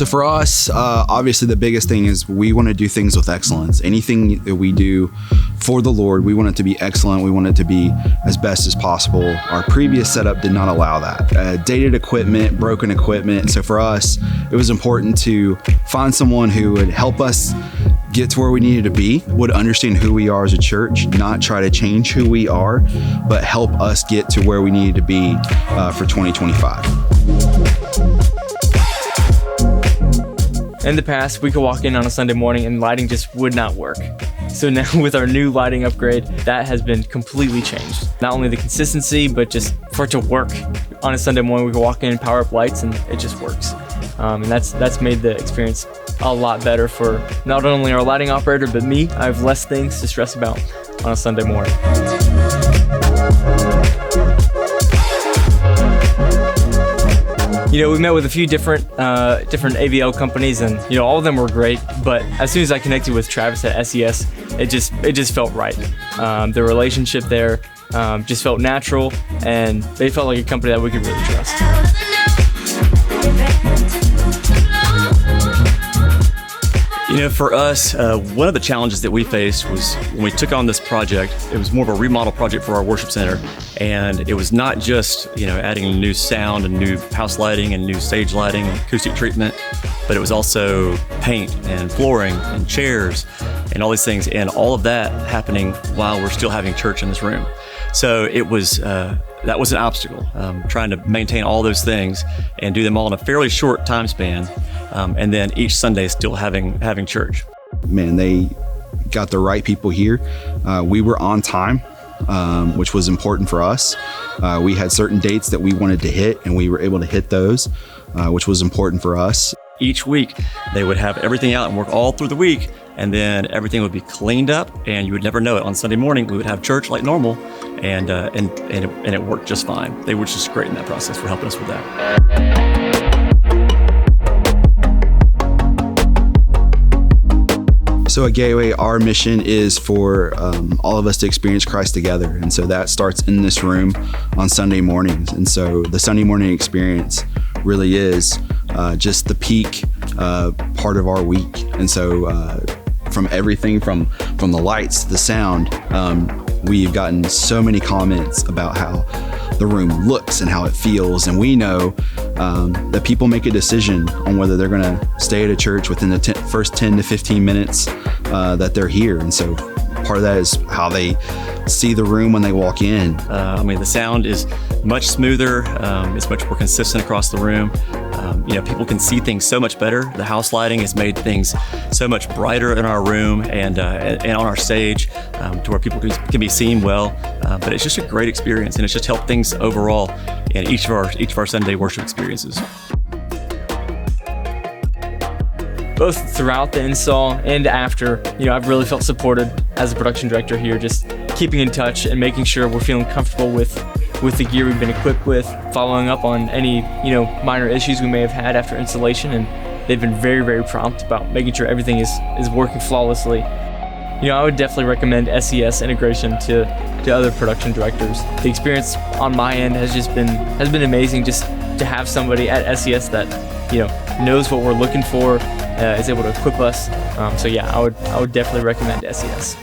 So for us, obviously the biggest thing is we want to do things with excellence. Anything that we do for the Lord, we want it to be excellent. We want it to be as best as possible. Our previous setup did not allow that. Dated equipment, broken equipment. So for us, it was important to find someone who would help us get to where we needed to be, would understand who we are as a church, not try to change who we are, but help us get to where we needed to be for 2025. In the past, we could walk in on a Sunday morning and lighting just would not work. So now with our new lighting upgrade, that has been completely changed. Not only the consistency, but just for it to work. On a Sunday morning, we can walk in and power up lights and it just works. And that's made the experience a lot better for not only our lighting operator, but me. I have less things to stress about on a Sunday morning. You know, we met with a few different AVL companies, and you know, all of them were great. But as soon as I connected with Travis at SES, it just felt right. The relationship there just felt natural, and they felt like a company that we could really trust. You know, for us, one of the challenges that we faced was when we took on this project. It was more of a remodel project for our worship center, and it was not just, you know, adding new sound and new house lighting and new stage lighting and acoustic treatment, but it was also paint and flooring and chairs and all these things, and all of that happening while we're still having church in this room. So it was that was an obstacle, trying to maintain all those things and do them all in a fairly short time span, and then each Sunday still having church. Man, they got the right people here. We were on time, which was important for us. We had certain dates that we wanted to hit, and we were able to hit those, which was important for us. Each week, they would have everything out and work all through the week, and then everything would be cleaned up, and you would never know it. On Sunday morning, we would have church like normal, and it worked just fine. They were just great in that process for helping us with that. So at Gateway, our mission is for all of us to experience Christ together. And so that starts in this room on Sunday mornings. And so the Sunday morning experience really is just the peak part of our week. And so from everything from the lights to the sound, we've gotten so many comments about how the room looks and how it feels. And we know that people make a decision on whether they're going to stay at a church within the first 10 to 15 minutes that they're here. And so part of that is how they see the room when they walk in. I mean, the sound is much smoother. It's much more consistent across the room. You know, people can see things so much better. The house lighting has made things so much brighter in our room and on our stage, to where people can be seen well. But it's just a great experience, and it's just helped things overall in each of our Sunday worship experiences. Both throughout the install and after, you know, I've really felt supported as a production director here, just keeping in touch and making sure we're feeling comfortable with the gear we've been equipped with, following up on any, you know, minor issues we may have had after installation, and they've been very, very prompt about making sure everything is working flawlessly. You know, I would definitely recommend SES Integration to other production directors. The experience on my end has been amazing, just to have somebody at SES that, you know, knows what we're looking for, is able to equip us. So yeah, I would definitely recommend SES.